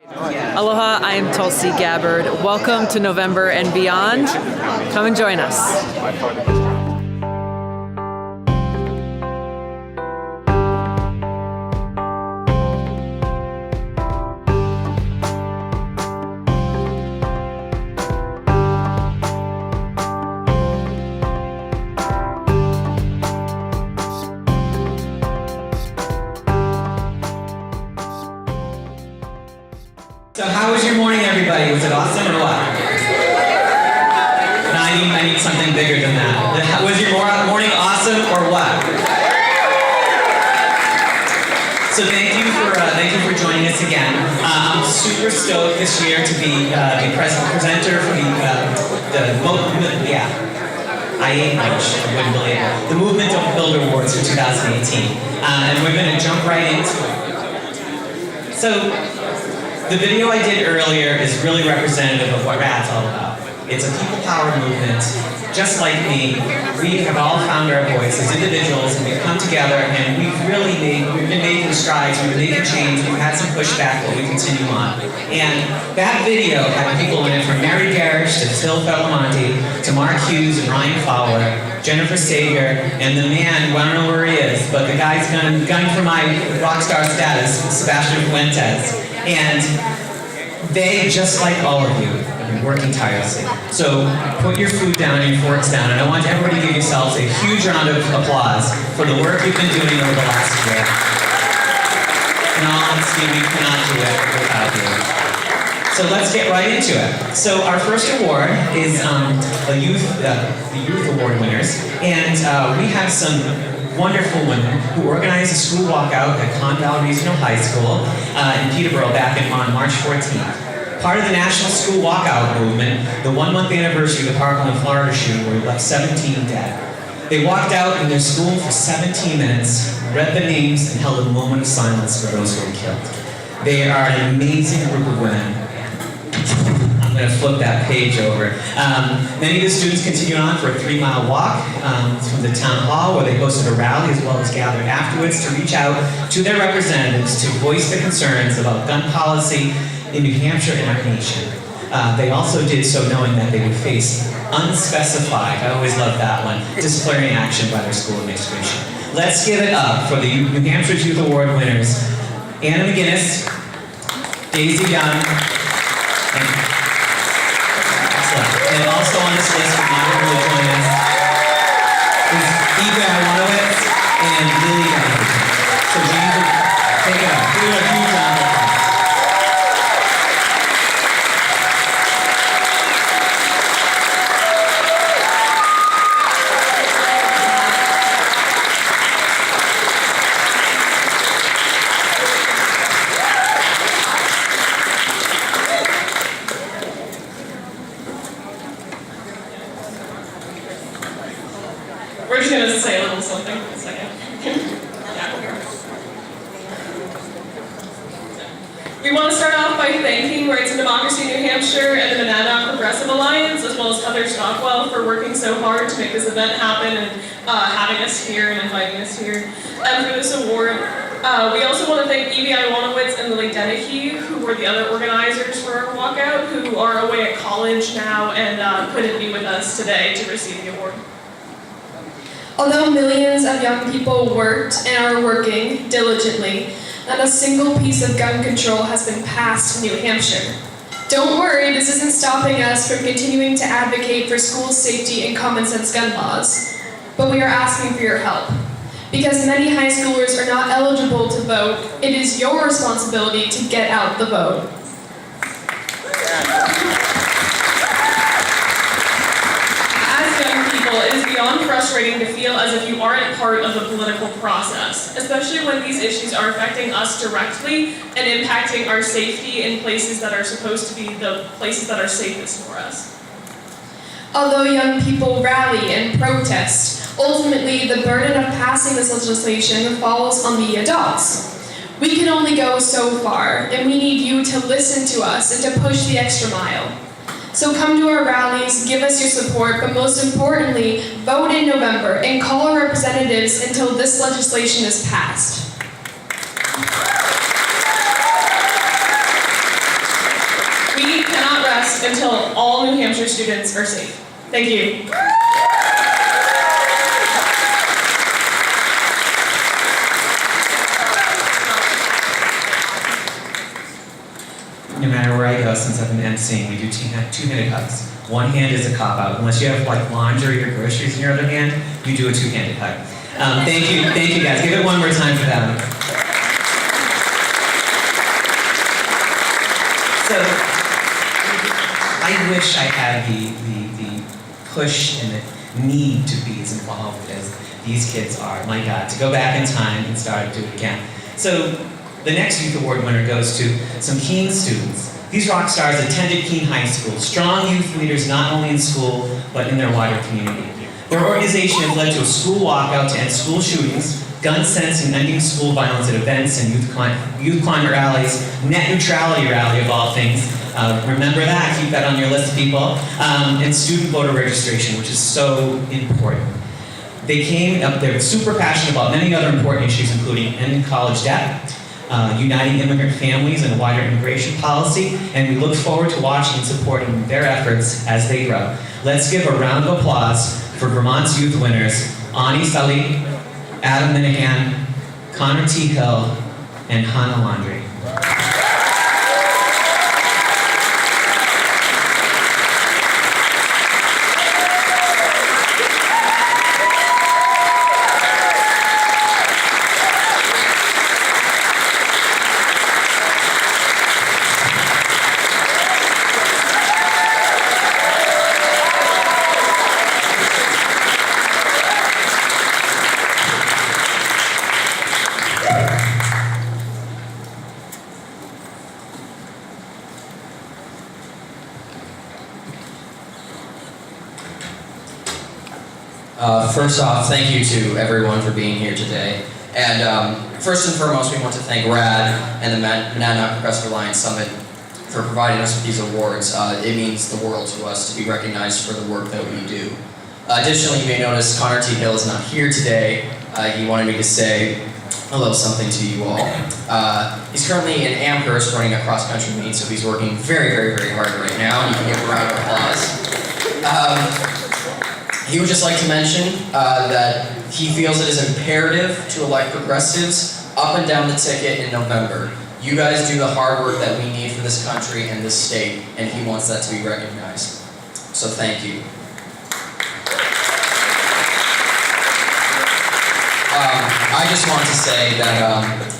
Aloha, I am Tulsi Gabbard. Welcome to November and Beyond. Come and join us. So how was your morning, everybody? Was it awesome or what? No, I need something bigger than that. Was your morning awesome or what? So thank you for joining us again. I'm super stoked this year to be the presenter for the Movement of Builder Awards for 2018, and we're going to jump right into it. So. The video I did earlier is really representative of what RAD's all about. It's a people power movement. Just like me, we have all found our voice as individuals, and we've come together and we've been making strides, we've been making change, we've had some pushback, but we continue on. And that video had people in it from Mary Garish to Phil Belamonte to Mark Hughes and Ryan Fowler, Jennifer Sager, and the man, well, I don't know where he is, but the guy's gunning for my rock star status, Sebastian Fuentes. And they, just like all of you, have been working tirelessly. So put your food down and your forks down, and I want everybody to give yourselves a huge round of applause for the work you've been doing over the last year. In all honesty, we cannot do it without you. So let's get right into it. So our first award is the Youth Award winners, and we have some wonderful women who organized a school walkout at Con Valley Regional High School in Peterborough back on March 14th. Part of the National School Walkout movement, the 1-month anniversary of the Parkland, Florida shooting where we left 17 dead. They walked out in their school for 17 minutes, read the names, and held a moment of silence for those who were killed. They are an amazing group of women. I'm going to flip that page over. Many of the students continued on for a 3-mile walk from the town hall where they hosted a rally as well as gathered afterwards to reach out to their representatives to voice the concerns about gun policy in New Hampshire and our nation. They also did so knowing that they would face unspecified, I always love that one, disciplinary action by their school administration. Let's give it up for the New Hampshire's Youth Award winners, Anna McGinnis, Daisy Young, and also on this list, we're not going to join us, is Eva Iwanowitz and Lily Gabbard. So James, take it up. Do a huge round of applause. We're just going to say a little something for a second. We want to start off by thanking Rights and Democracy New Hampshire and the Monadnock Progressive Alliance, as well as Heather Stockwell for working so hard to make this event happen and having us here and inviting us here. And for this award, we also want to thank Evie Iwanowitz and Lily Dennehy, who were the other organizers for our walkout, who are away at college now and couldn't be with us today to receive the award. Although millions of young people worked and are working diligently, not a single piece of gun control has been passed in New Hampshire. Don't worry, this isn't stopping us from continuing to advocate for school safety and common sense gun laws. But we are asking for your help. Because many high schoolers are not eligible to vote, it is your responsibility to get out the vote. It is beyond frustrating to feel as if you aren't part of the political process, especially when these issues are affecting us directly and impacting our safety in places that are supposed to be the places that are safest for us. Although young people rally and protest, ultimately the burden of passing this legislation falls on the adults. We can only go so far, and we need you to listen to us and to push the extra mile. So come to our rallies, give us your support, but most importantly, vote in November and call our representatives until this legislation is passed. Hampshire students are safe. Thank you. No matter where I go, since I've been emceeing, we do two-handed hugs. One hand is a cop-out. Unless you have like laundry or groceries in your other hand, you do a two-handed hug. Thank you guys. Give it one more time for them. So, I wish I had the push and the need to be as involved as these kids are. My God, to go back in time and start to do it again. So, the next Youth Award winner goes to some Keene students. These rock stars attended Keene High School, strong youth leaders not only in school, but in their wider community. Their organization has led to a school walkout to end school shootings, gun sense and ending school violence at events and youth climate rallies, net neutrality rally of all things. Remember that, keep that on your list, people. And student voter registration, which is so important. They're super passionate about many other important issues, including ending college debt, uniting immigrant families and a wider immigration policy, and we look forward to watching and supporting their efforts as they grow. Let's give a round of applause for Vermont's youth winners, Ani Sully, Adam Minahan, Connor T. Hill, and Hannah Landry. First off, thank you to everyone for being here today. And first and foremost, we want to thank RAD and the Monadnock Progressive Alliance Summit for providing us with these awards. It means the world to us to be recognized for the work that we do. Additionally, you may notice Connor T. Hill is not here today. He wanted me to say a little something to you all. He's currently in Amherst running a cross-country meet, so he's working very, very, very hard right now, and you can give a round of applause. He would just like to mention that he feels it is imperative to elect progressives up and down the ticket in November. You guys do the hard work that we need for this country and this state, and he wants that to be recognized. So thank you. I just want to say that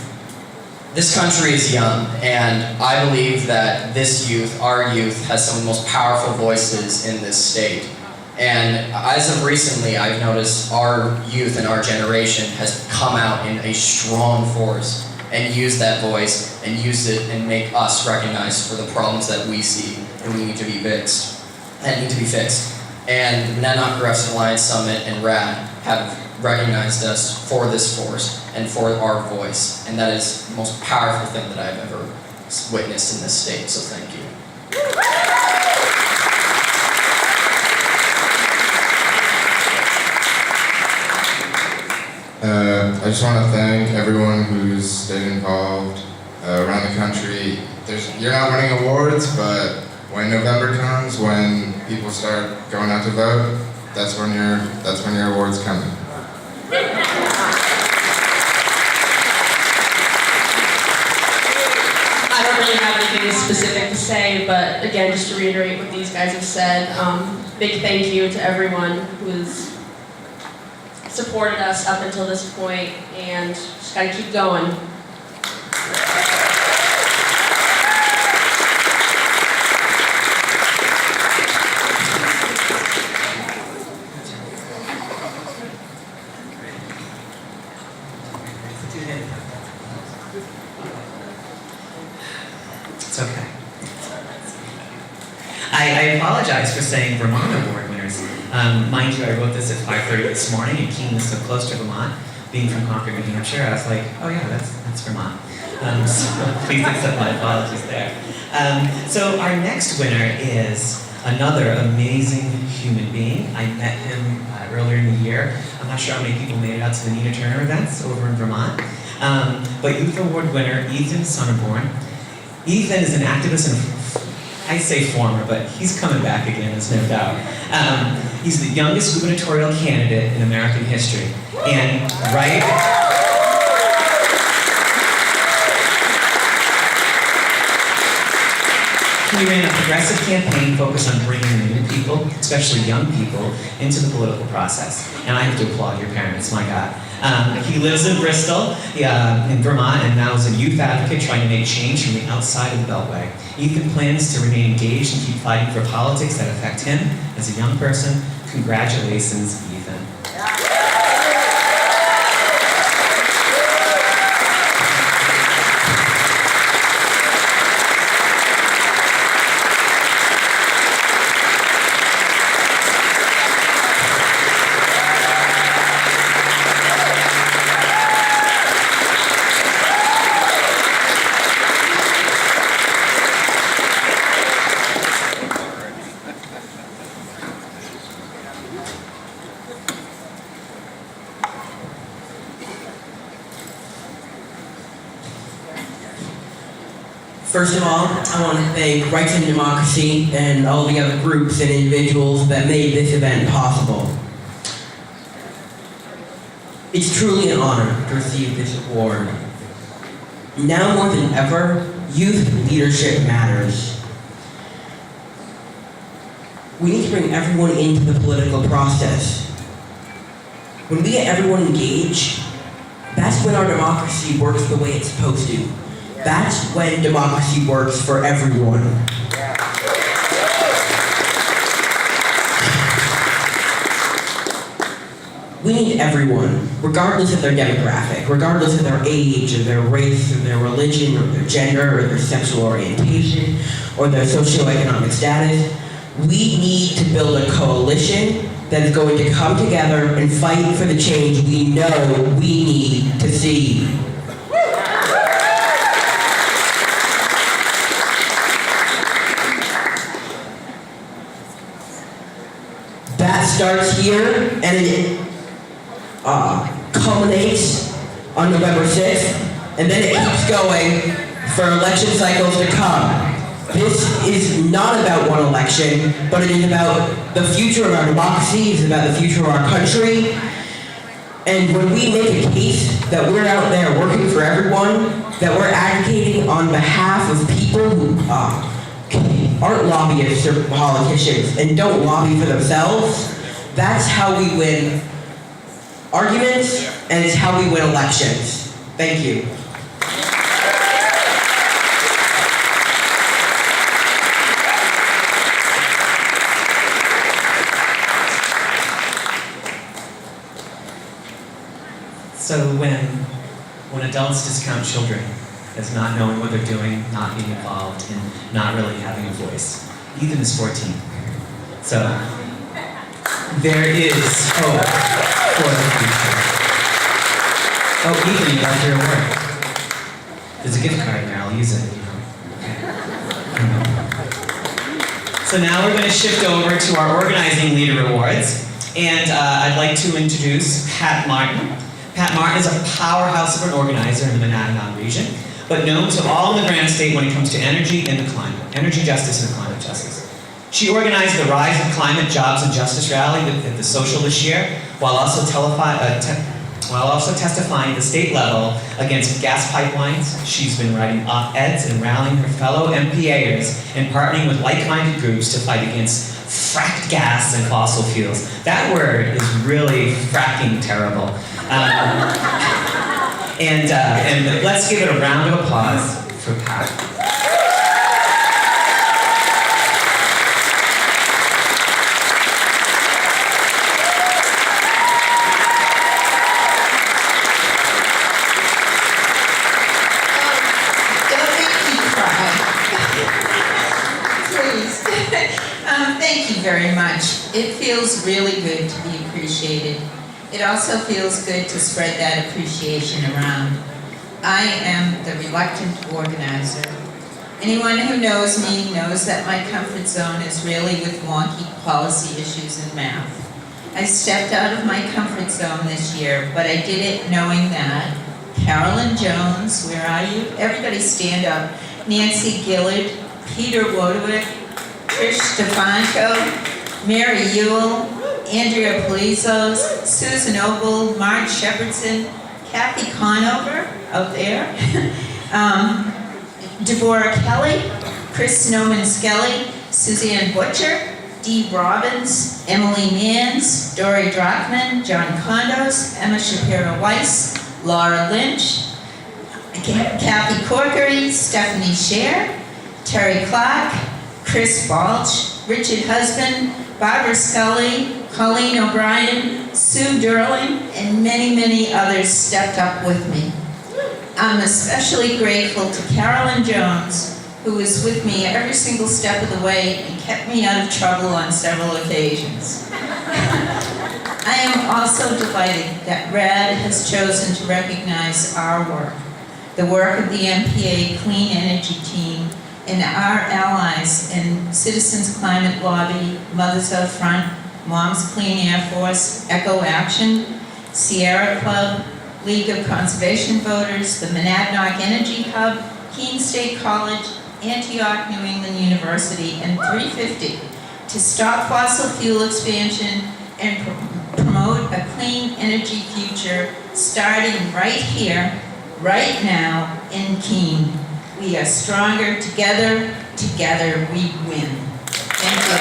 this country is young, and I believe that this youth, our youth, has some of the most powerful voices in this state. And as of recently, I've noticed our youth and our generation has come out in a strong force and used that voice and used it and make us recognized for the problems that we see and we need to be fixed. And Monadnock Progressive Alliance Summit and RAD have recognized us for this force and for our voice. And that is the most powerful thing that I've ever witnessed in this state, so thank you. I just want to thank everyone who's stayed involved around the country. You're not winning awards, but when November comes, when people start going out to vote, that's when your award's coming. I don't really have anything specific to say, but again, just to reiterate what these guys have said, big thank you to everyone who's supported us up until this point, and just gotta keep going. It's okay. I apologize for saying Vermont Award winners. Mind you, I wrote this at 5:30 this morning, and Keene is so close to Vermont. Being from Concord, New Hampshire, I was like, oh yeah, that's Vermont. So please accept my apologies there. So our next winner is another amazing human being. I met him earlier in the year. I'm not sure how many people made it out to the Nina Turner events over in Vermont. But Youth Award winner Ethan Sonneborn. Ethan is an activist and I say former, but he's coming back again, there's no doubt. He's the youngest gubernatorial candidate in American history. And he ran a progressive campaign focused on bringing new people, especially young people, into the political process. And I have to applaud your parents, my God. He lives in Bristol, in Vermont, and now is a youth advocate trying to make change from the outside of the Beltway. Ethan plans to remain engaged and keep fighting for politics that affect him as a young person. Congratulations, Ethan. First of all, I want to thank Rights and Democracy and all the other groups and individuals that made this event possible. It's truly an honor to receive this award. Now more than ever, youth leadership matters. We need to bring everyone into the political process. When we get everyone engaged, that's when our democracy works the way it's supposed to. That's when democracy works for everyone. We need everyone, regardless of their demographic, regardless of their age, or their race, or their religion, or their gender, or their sexual orientation, or their socioeconomic status. We need to build a coalition that is going to come together and fight for the change we know we need to see. That starts here, and it culminates on November 6th, and then it keeps going for election cycles to come. This is not about one election, but it is about the future of our democracy, it's about the future of our country. And when we make a case that we're out there working for everyone, that we're advocating on behalf of people who aren't lobbyists or politicians and don't lobby for themselves, that's how we win arguments, and it's how we win elections. Thank you. So when adults discount children as not knowing what they're doing, not being involved, and not really having a voice, Ethan is 14. So there is hope for the future. Oh, Ethan, you got your award. There's a gift card in there, I'll use it. Okay. So now we're going to shift over to our Organizing Leader Awards, and I'd like to introduce Pat Martin. Pat Martin is a powerhouse of an organizer in the Monadnock region, but known to all in the Grand State when it comes to energy and the climate, energy justice and climate justice. She organized the Rise of Climate, Jobs and Justice rally at the Social this year, while also testifying at the state level against gas pipelines. She's been writing op-eds and rallying her fellow MPAers and partnering with like-minded groups to fight against fracked gas and fossil fuels. That word is really fracking terrible. And let's give it a round of applause for Pat. Don't make me cry. Please. Thank you very much. It feels really good to be appreciated. It also feels good to spread that appreciation around. I am the reluctant organizer. Anyone who knows me knows that my comfort zone is really with wonky policy issues and math. I stepped out of my comfort zone this year, but I did it knowing that Carolyn Jones, where are you? Everybody stand up. Nancy Gillard, Peter Wodowick, Trish DeFanto, Mary Ewell, Andrea Polizos, Susan Ogle, Marge Shepherdson, Kathy Conover out there, Deborah Kelly, Chris Snowman Skelly, Suzanne Butcher, Dee Robbins, Emily Manns, Dory Drockman, John Condos, Emma Shapiro-Weiss, Laura Lynch, Kathy Corkery, Stephanie Scher, Terry Clark, Chris Balch, Richard Husband, Barbara Scully, Colleen O'Brien, Sue Durling, and many, many others stepped up with me. I'm especially grateful to Carolyn Jones, who was with me every single step of the way and kept me out of trouble on several occasions. I am also delighted that RAD has chosen to recognize our work, the work of the MPA Clean Energy Team, and our allies in Citizens Climate Lobby, Mothers Out Front, Moms Clean Air Force, Echo Action, Sierra Club, League of Conservation Voters, the Monadnock Energy Hub, Keene State College, Antioch New England University, and 350 to stop fossil fuel expansion and promote a clean energy future starting right here, right now in Keene. We are stronger together, together we win. Thank you.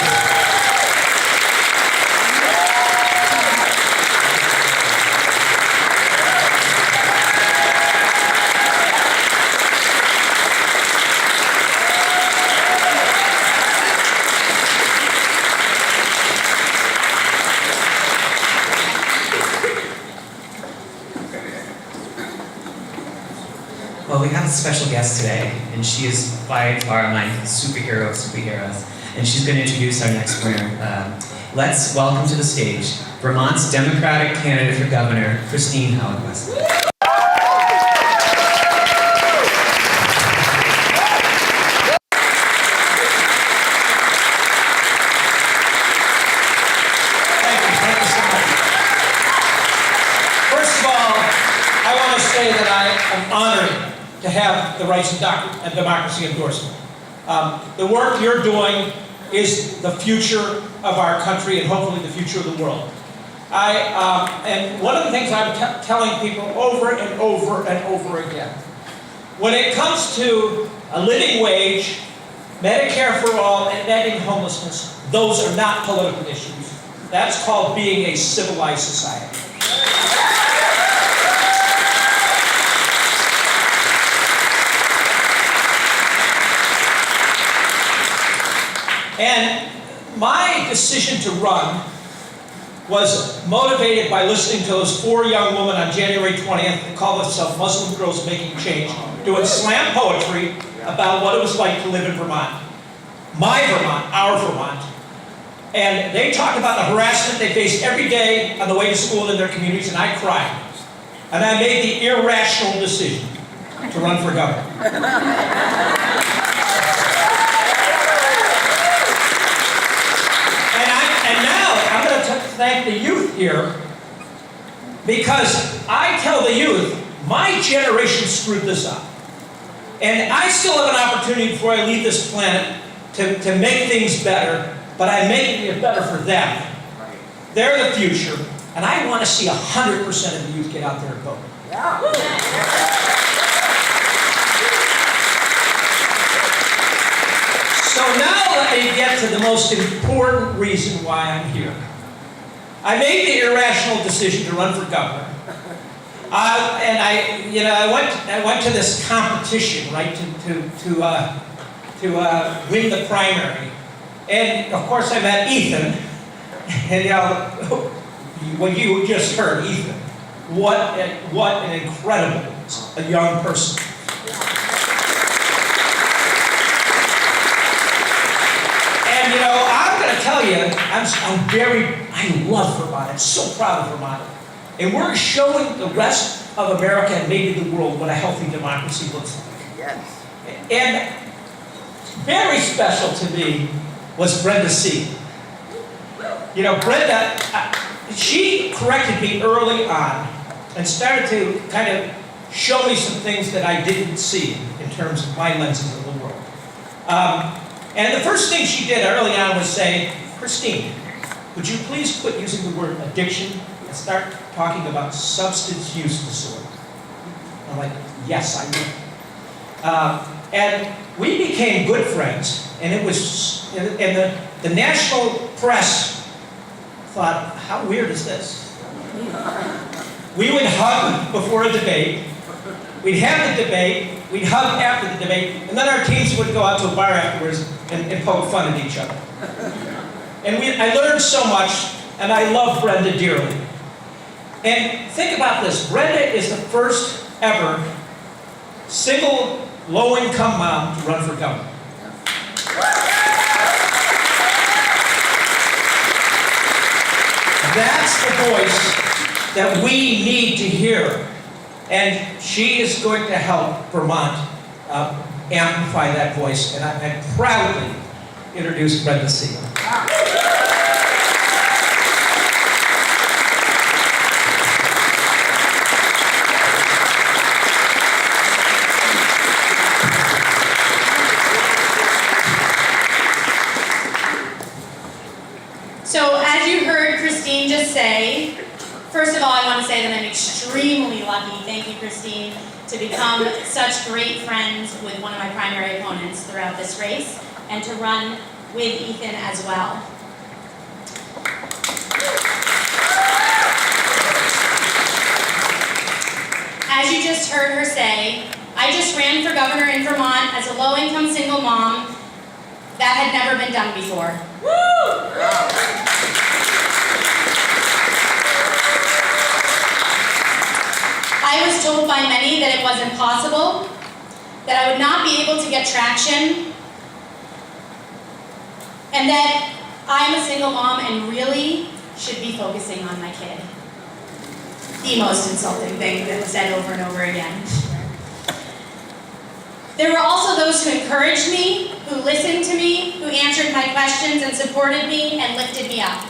Well, we have a special guest today, and she is by far my superhero of superheroes, and she's going to introduce our next winner. Let's welcome to the stage Vermont's Democratic candidate for governor, Christine Howard-West. Thank you so much. First of all, I want to say that I am honored to have the Rights and Democracy endorsement. The work you're doing is the future of our country and hopefully the future of the world. And one of the things I'm telling people over and over and over again, when it comes to a living wage, Medicare for all, and ending homelessness, those are not political issues. That's called being a civilized society. And my decision to run was motivated by listening to those 4 young women on January 20th that call themselves Muslim Girls Making Change, doing slam poetry about what it was like to live in Vermont. My Vermont, our Vermont. And they talked about the harassment they faced every day on the way to school in their communities, and I cried. And I made the irrational decision to run for governor. Thank the youth here, because I tell the youth, my generation screwed this up. And I still have an opportunity before I leave this planet to make things better, but I'm making it better for them. They're the future, and I want to see 100% of the youth get out there and vote. So now let me get to the most important reason why I'm here. I made the irrational decision to run for governor, and I went to this competition, right, to win the primary, and of course I met Ethan, and what you just heard, Ethan, what an incredible young person. And I'm going to tell you, I love Vermont. I'm so proud of Vermont. And we're showing the rest of America and maybe the world what a healthy democracy looks like. Yes. And very special to me was Brenda C. Brenda, she corrected me early on and started to kind of show me some things that I didn't see in terms of my lenses of the world. And the first thing she did early on was say, Christine, would you please quit using the word addiction and start talking about substance use disorder? I'm like, yes, I will. And we became good friends, and it was, and the national press thought, how weird is this? We would hug before a debate, we'd have the debate, we'd hug after the debate, and then our teams would go out to a bar afterwards and poke fun at each other. And I learned so much, and I love Brenda dearly. And think about this, Brenda is the first ever single low-income mom to run for governor. That's the voice that we need to hear. And she is going to help Vermont amplify that voice. And I proudly introduce Brenda Segal. So as you heard Christine just say, first of all, I want to say that I'm extremely lucky, thank you Christine, to become such great friends with one of my primary opponents throughout this race, and to run with Ethan as well. As you just heard her say, I just ran for governor in Vermont as a low-income single mom. That had never been done before. I was told by many that it wasn't possible, that I would not be able to get traction, and that I'm a single mom and really should be focusing on my kid. The most insulting thing that was said over and over again. There were also those who encouraged me, who listened to me, who answered my questions and supported me and lifted me up.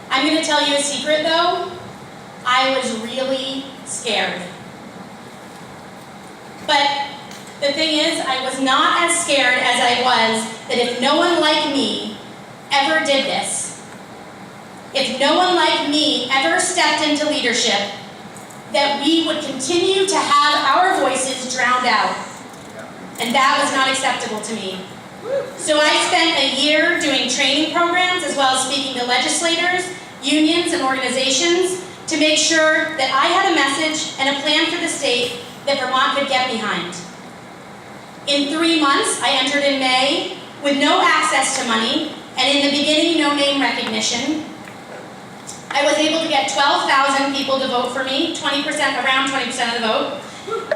I'm going to tell you a secret though. I was really scared. But the thing is, I was not as scared as I was that if no one like me ever did this, if no one like me ever stepped into leadership, that we would continue to have our voices drowned out. And that was not acceptable to me. So I spent a year doing training programs as well as speaking to legislators, unions, and organizations to make sure that I had a message and a plan for the state that Vermont could get behind. In 3 months, I entered in May with no access to money, and in the beginning, no name recognition. I was able to get 12,000 people to vote for me, around 20% of the vote,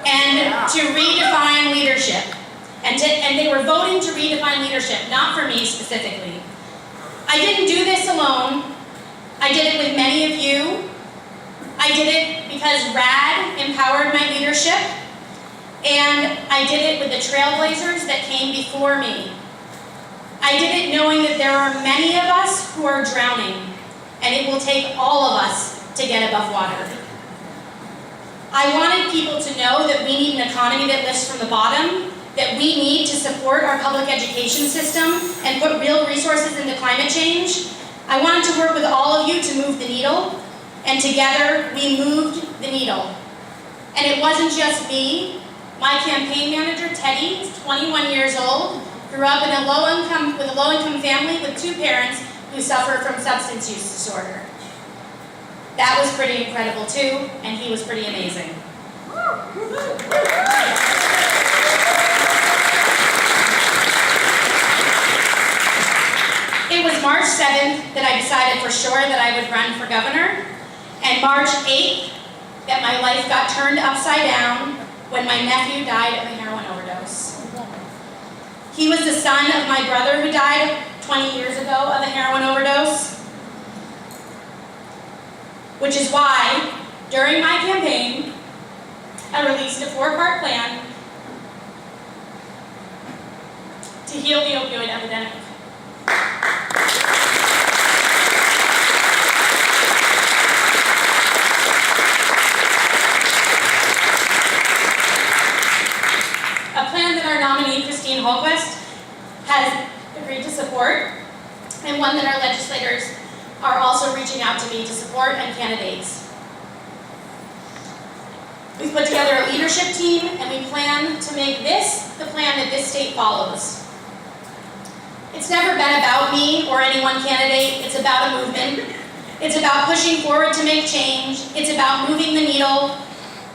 and to redefine leadership. And they were voting to redefine leadership, not for me specifically. I didn't do this alone. I did it with many of you. I did it because RAD empowered my leadership, and I did it with the trailblazers that came before me. I did it knowing that there are many of us who are drowning, and it will take all of us to get above water. I wanted people to know that we need an economy that lifts from the bottom, that we need to support our public education system and put real resources into climate change. I wanted to work with all of you to move the needle, and together we moved the needle. And it wasn't just me. My campaign manager, Teddy, is 21 years old, grew up with a low-income family with 2 parents who suffer from substance use disorder. That was pretty incredible too, and he was pretty amazing. It was March 7th that I decided for sure that I would run for governor, and March 8th that my life got turned upside down when my nephew died of a heroin overdose. He was the son of my brother who died 20 years ago of a heroin overdose, which is why, during my campaign, I released a 4-part plan to heal the opioid epidemic. A plan that our nominee, legislators are also reaching out to me to support and candidates. We've put together a leadership team, and we plan to make this the plan that this state follows. It's never been about me or any one candidate. It's about a movement. It's about pushing forward to make change. It's about moving the needle.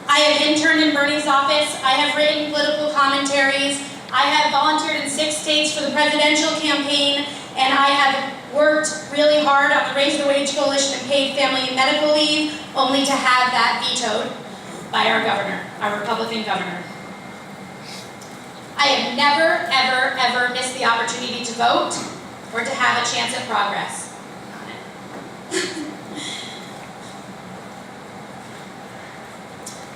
I have interned in Bernie's office. I have written political commentaries. I have volunteered in 6 states for the presidential campaign, and I have worked really hard on the Raise the Wage Coalition and paid family and medical leave, only to have that vetoed by our governor, our Republican governor. I have never, ever, ever missed the opportunity to vote or to have a chance at progress.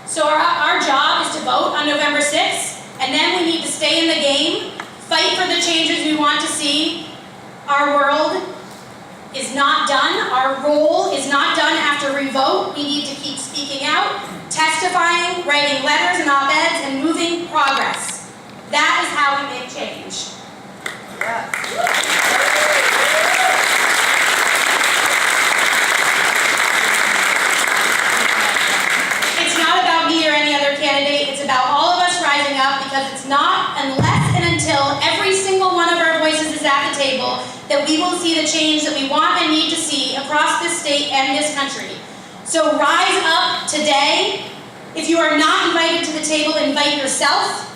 So our job is to vote on November 6th, and then we need to stay in the game, fight for the changes we want to see. Our world is not done. Our role is not done after we vote. We need to keep speaking out, testifying, writing letters and op-eds, and moving progress. That is how we make change. It's not about me or any other candidate. It's about all of us rising up, because it's not unless and until every single one of our voices is at the table that we will see the change that we want and need to see across this state and this country. So rise up today. If you are not invited to the table, invite yourself.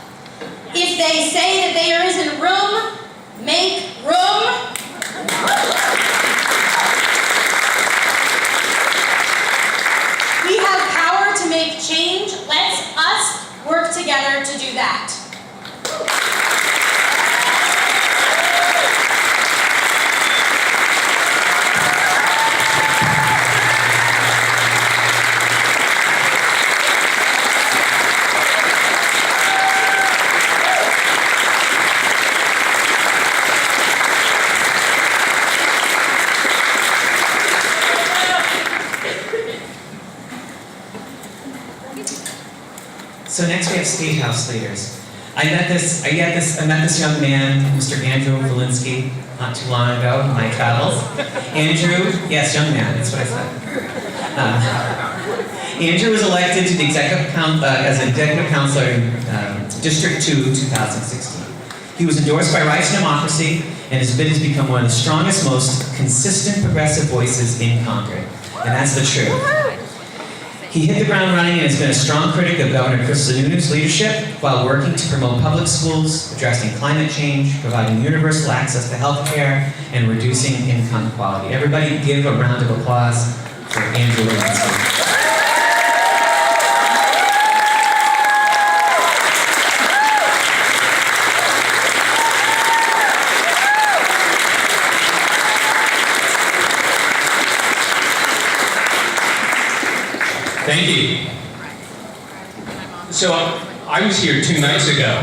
If they say that there isn't room, make room. We have power to make change. Let's us work together to do that. So next we have State House leaders. I met this young man, Mr. Andrew Valinsky, not too long ago in my travels. Andrew, yes, young man, that's what I said. Andrew was elected to the as executive counselor in District 2, 2016. He was endorsed by Rights and Democracy, and has become one of the strongest, most consistent progressive voices in Congress. And that's the truth. He hit the ground running and has been a strong critic of Governor Chris Sununu's leadership while working to promote public schools, addressing climate change, providing universal access to health care, and reducing income inequality. Everybody give a round of applause for Andrew Valinsky. Thank you. So I was here 2 nights ago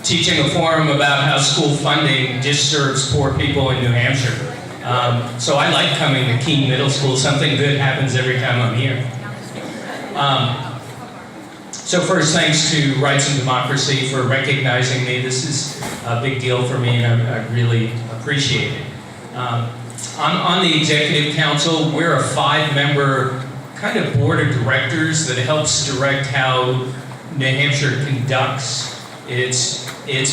teaching a forum about how school funding disserves poor people in New Hampshire. So I like coming to Keene Middle School. Something good happens every time I'm here. So first, thanks to Rights and Democracy for recognizing me. This is a big deal for me, and I really appreciate it. On the Executive Council, we're a 5-member kind of board of directors that helps direct how New Hampshire conducts its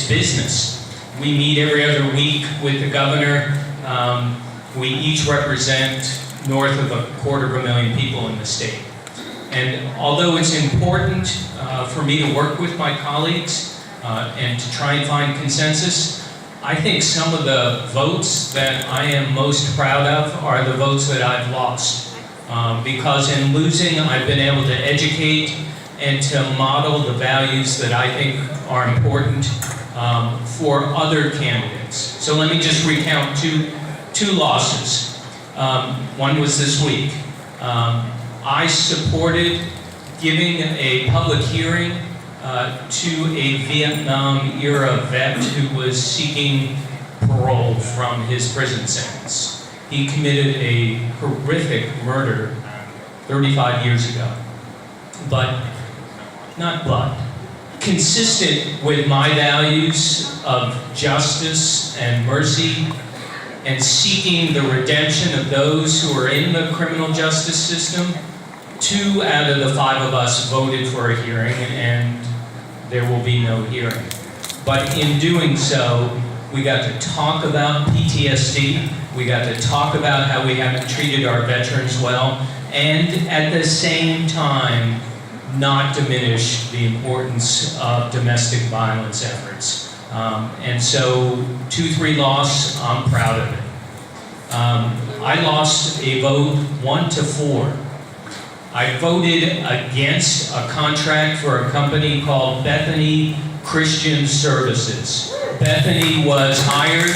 business. We meet every other week with the governor. We each represent north of 250,000 people in the state. And although it's important for me to work with my colleagues and to try and find consensus, I think some of the votes that I am most proud of are the votes that I've lost. Because in losing, I've been able to educate and to model the values that I think are important for other candidates. So let me just recount two losses. One was this week. I supported giving a public hearing to a Vietnam-era vet who was seeking parole from his prison sentence. He committed a horrific murder 35 years ago. Consistent with my values of justice and mercy, and seeking the redemption of those who are in the criminal justice system. 2 out of the 5 of us voted for a hearing, and there will be no hearing. But in doing so, we got to talk about PTSD, we got to talk about how we haven't treated our veterans well, and at the same time, not diminish the importance of domestic violence efforts. And so 2-3 loss, I'm proud of it. I lost a vote 1-4. I voted against a contract for a company called Bethany Christian Services. Bethany was hired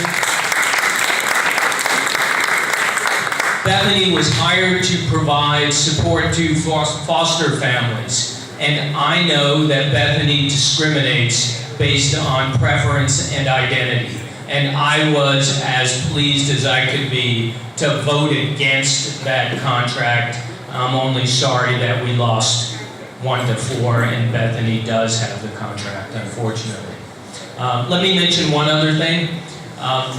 to provide support to foster families. And I know that Bethany discriminates based on preference and identity. And I was as pleased as I could be to vote against that contract. I'm only sorry that we lost 1-4, and Bethany does have the contract, unfortunately. Let me mention one other thing.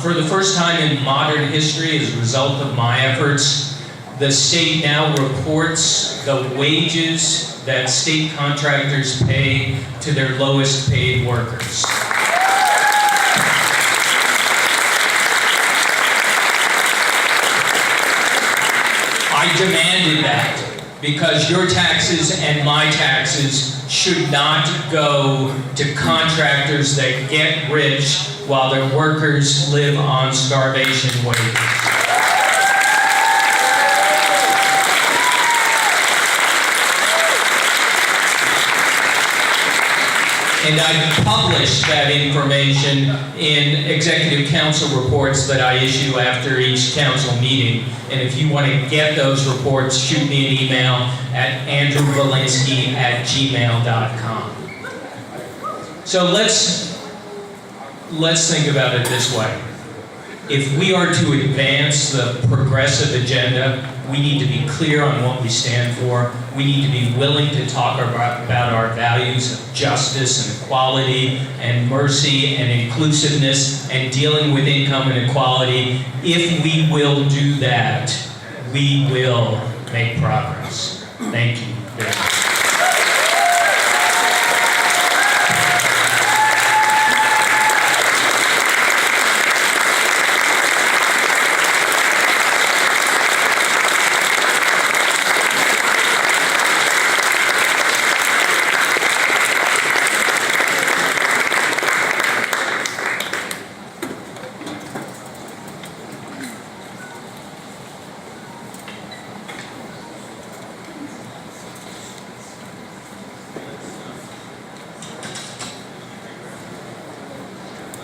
For the first time in modern history, as a result of my efforts, the state now reports the wages that state contractors pay to their lowest paid workers. I demanded that because your taxes and my taxes should not go to contractors that get rich while their workers live on starvation wages. And I publish that information in executive council reports that I issue after each council meeting. And if you want to get those reports, shoot me an email at andrewvalinsky@gmail.com. So let's think about it this way. If we are to advance the progressive agenda, we need to be clear on what we stand for. We need to be willing to talk about our values of justice and equality and mercy and inclusiveness and dealing with income inequality. If we will do that, we will make progress. Thank you very much.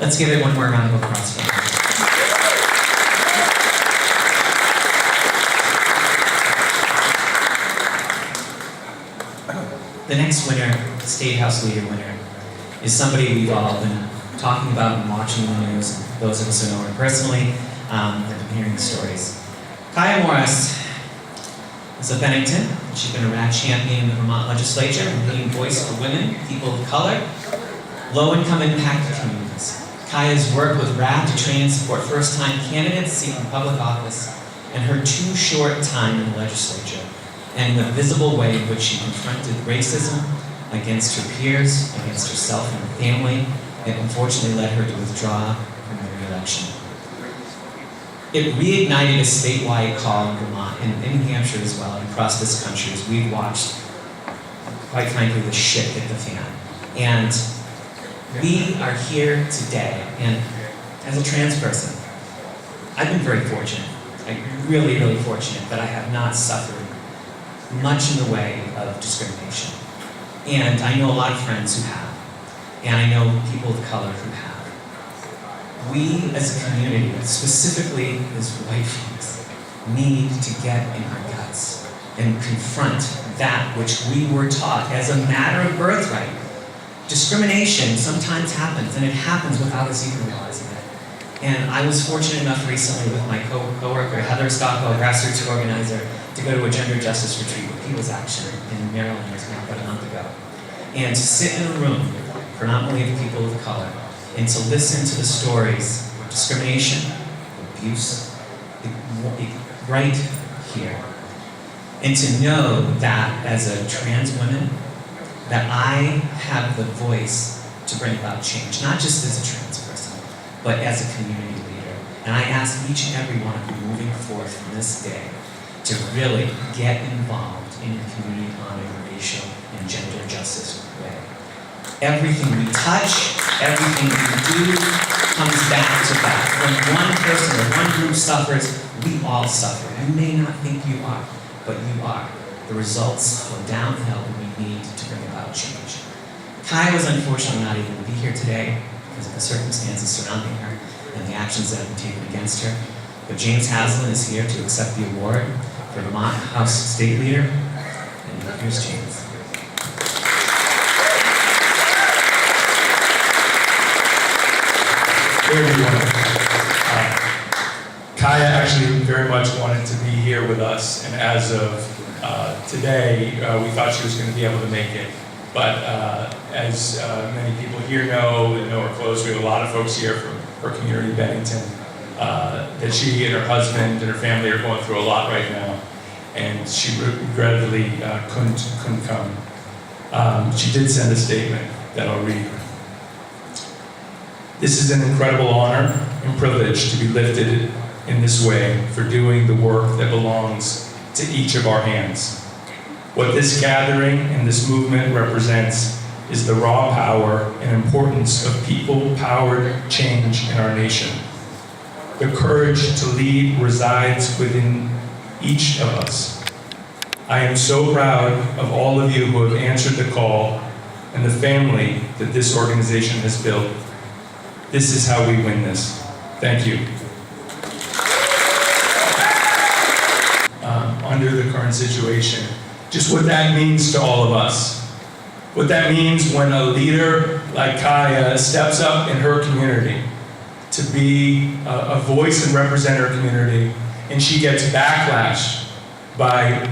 Let's give it one more round of applause. The next winner, the State House Leader winner, is somebody we've all been talking about and watching the news. Those of us who know her personally have been hearing the stories. Kaya Morris is of Bennington. She's been a RAD champion in the Vermont legislature and leading voice for women, people of color, low-income impacted communities. Kaya's worked with RAD to train and support first-time candidates seeking public office, and her too short time in the legislature, and the visible way in which she confronted racism against her peers, against herself and her family, it unfortunately led her to withdraw from the re-election. It reignited a statewide call in Vermont, and in New Hampshire as well, and across this country, as we've watched, quite frankly, the shit hit the fan. And we are here today, and as a trans person, I've been very fortunate. I'm really, really fortunate that I have not suffered much in the way of discrimination. And I know a lot of friends who have, and I know people of color who have. We as a community, specifically as white folks, need to get in our guts and confront that which we were taught as a matter of birthright. Discrimination sometimes happens, and it happens without us even realizing it. And I was fortunate enough recently with my co-worker, Heather Stockwell, grassroots organizer, to go to a gender justice retreat with People's Action in Maryland, it was now about a month ago. And to sit in a room, predominantly of people of color, and to listen to the stories of discrimination, abuse right here. And to know that as a trans woman, that I have the voice to bring about change, not just as a trans person, but as a community leader. And I ask each and every one of you moving forth from this day to really get involved in the community on a racial and gender justice way. Everything we touch, everything we do comes back to that. When one person or one group suffers, we all suffer. You may not think you are, but you are. The results flow downhill, and we need to bring about change. Kaya was unfortunately not able to be here today because of the circumstances surrounding her and the actions that have been taken against her. But James Haslam is here to accept the award for Vermont House State Leader. And here's James. Hey everyone. Kaya actually very much wanted to be here with us, and as of today, we thought she was going to be able to make it. But as many people here know and know her close, we have a lot of folks here from her community, Bennington, that she and her husband and her family are going through a lot right now, and she regrettably couldn't come. She did send a statement that I'll read. This is an incredible honor and privilege to be lifted in this way for doing the work that belongs to each of our hands. What this gathering and this movement represents is the raw power and importance of people-powered change in our nation. The courage to lead resides within each of us. I am so proud of all of you who have answered the call and the family that this organization has built. This is how we win this. Thank you. Under the current situation, just what that means to all of us. What that means when a leader like Kaya steps up in her community to be a voice and represent her community, and she gets backlash by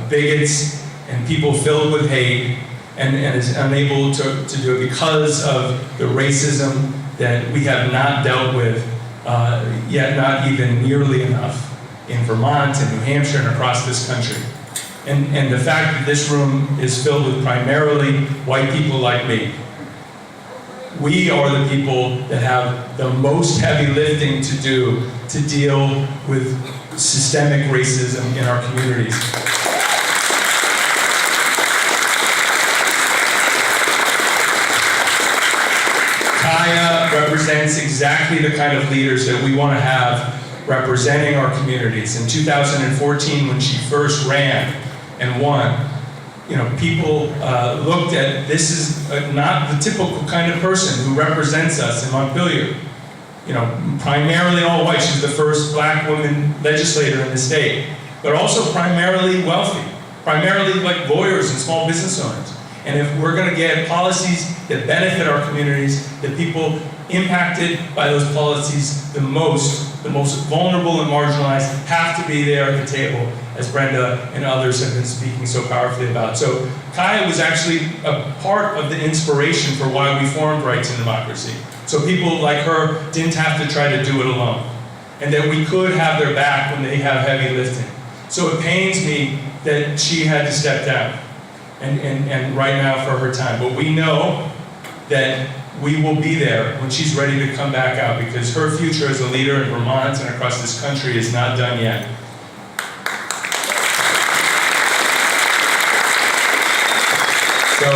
bigots and people filled with hate, and is unable to do it because of the racism that we have not dealt with yet, not even nearly enough in Vermont and New Hampshire and across this country. And the fact that this room is filled with primarily white people like me, we are the people that have the most heavy lifting to do to deal with systemic racism in our communities. Kaya represents exactly the kind of leaders that we want to have representing our communities. In 2014, when she first ran and won, people looked at, this is not the typical kind of person who represents us in Montpelier. Primarily all white. She's the first black woman legislator in the state, but also primarily wealthy, primarily like lawyers and small business owners. And if we're going to get policies that benefit our communities, the people impacted by those policies the most vulnerable and marginalized, have to be there at the table, as Brenda and others have been speaking so powerfully about. So Kaya was actually a part of the inspiration for why we formed Rights and Democracy. So people like her didn't have to try to do it alone, and that we could have their back when they have heavy lifting. So it pains me that she had to step down and right now for her time. But we know that we will be there when she's ready to come back out, because her future as a leader in Vermont and across this country is not done yet. So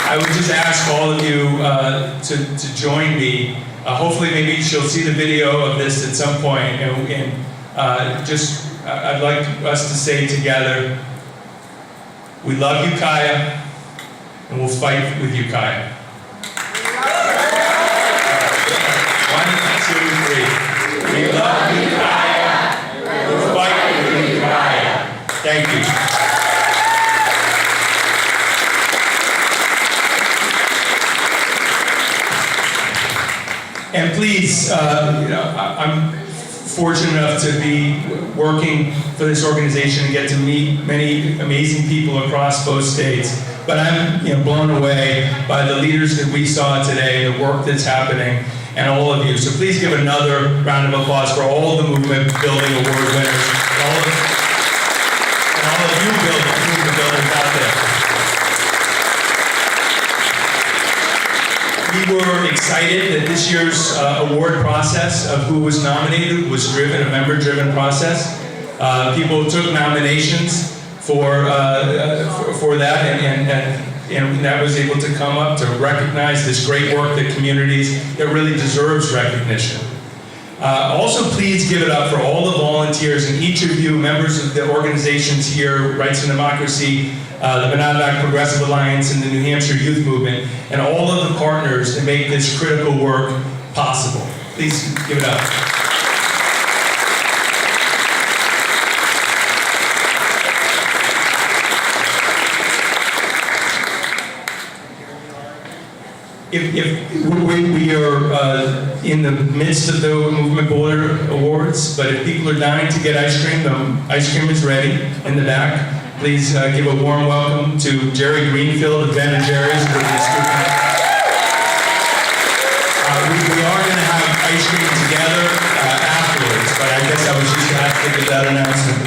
I would just ask all of you to join me. Hopefully maybe she'll see the video of this at some point, and I'd like us to say together, we love you, Kaya, and we'll fight with you, Kaya. 1, 2, 3. We love you, Kaya. We'll fight with you, Kaya. Thank you. And please, I'm fortunate enough to be working for this organization and get to meet many amazing people across both states. But I'm blown away by the leaders that we saw today, the work that's happening. and all of you. So please give another round of applause for all the Movement Building Award winners and all of you movement builders out there. We were excited that this year's award process of who was nominated was driven, a member-driven process. People took nominations for that, and that was able to come up to recognize this great work that communities that really deserves recognition. Also, please give it up for all the volunteers and each of you, members of the organizations here, Rights and Democracy, the Monadnock Progressive Alliance, and the New Hampshire Youth Movement, and all of the partners that make this critical work possible. Please give it up. If we are in the midst of the Movement Builder Awards, but if people are dying to get ice cream, the ice cream is ready in the back. Please give a warm welcome to Jerry Greenfield of Ben & Jerry's. We are going to have ice cream together afterwards, but I guess I was just going to have to give that announcement.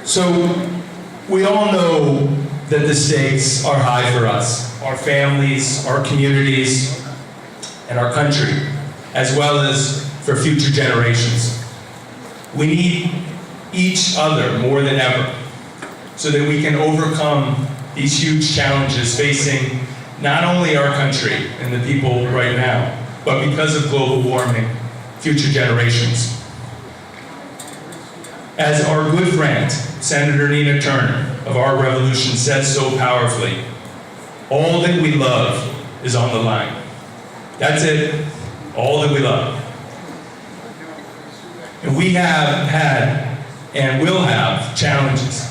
So we all know that the stakes are high for us, our families, our communities, and our country, as well as for future generations. We need each other more than ever so that we can overcome these huge challenges facing not only our country and the people right now, but because of global warming, future generations. As our good friend, Senator Nina Turner of Our Revolution says so powerfully, all that we love is on the line. That's it, all that we love. And we have had and will have challenges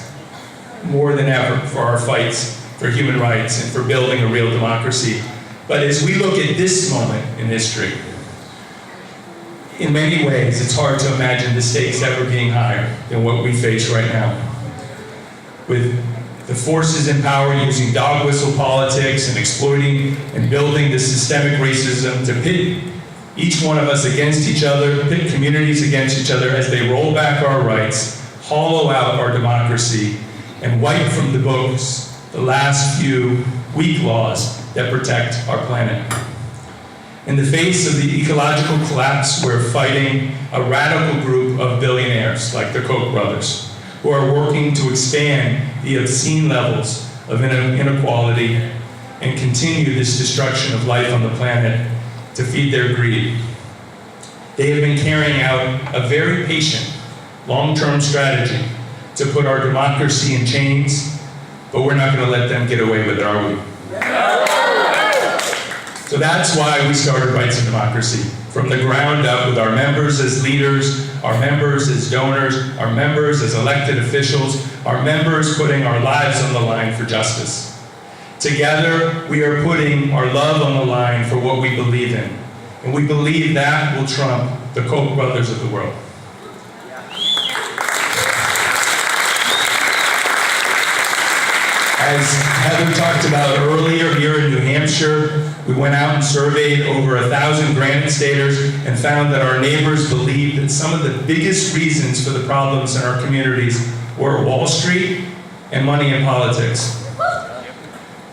more than ever for our fights for human rights and for building a real democracy. But as we look at this moment in history, in many ways, it's hard to imagine the stakes ever being higher than what we face right now. With the forces in power using dog whistle politics and exploiting and building this systemic racism to pit each one of us against each other, pit communities against each other as they roll back our rights, hollow out our democracy, and wipe from the books the last few weak laws that protect our planet. In the face of the ecological collapse, we're fighting a radical group of billionaires like the Koch brothers, who are working to expand the obscene levels of inequality and continue this destruction of life on the planet to feed their greed. They have been carrying out a very patient, long-term strategy to put our democracy in chains, but we're not going to let them get away with it, are we? So that's why we started Rights and Democracy, from the ground up, with our members as leaders, our members as donors, our members as elected officials, our members putting our lives on the line for justice. Together, we are putting our love on the line for what we believe in. And we believe that will trump the Koch brothers of the world. As Heather talked about earlier, here in New Hampshire, we went out and surveyed over 1,000 Granite Staters and found that our neighbors believed that some of the biggest reasons for the problems in our communities were Wall Street and money in politics.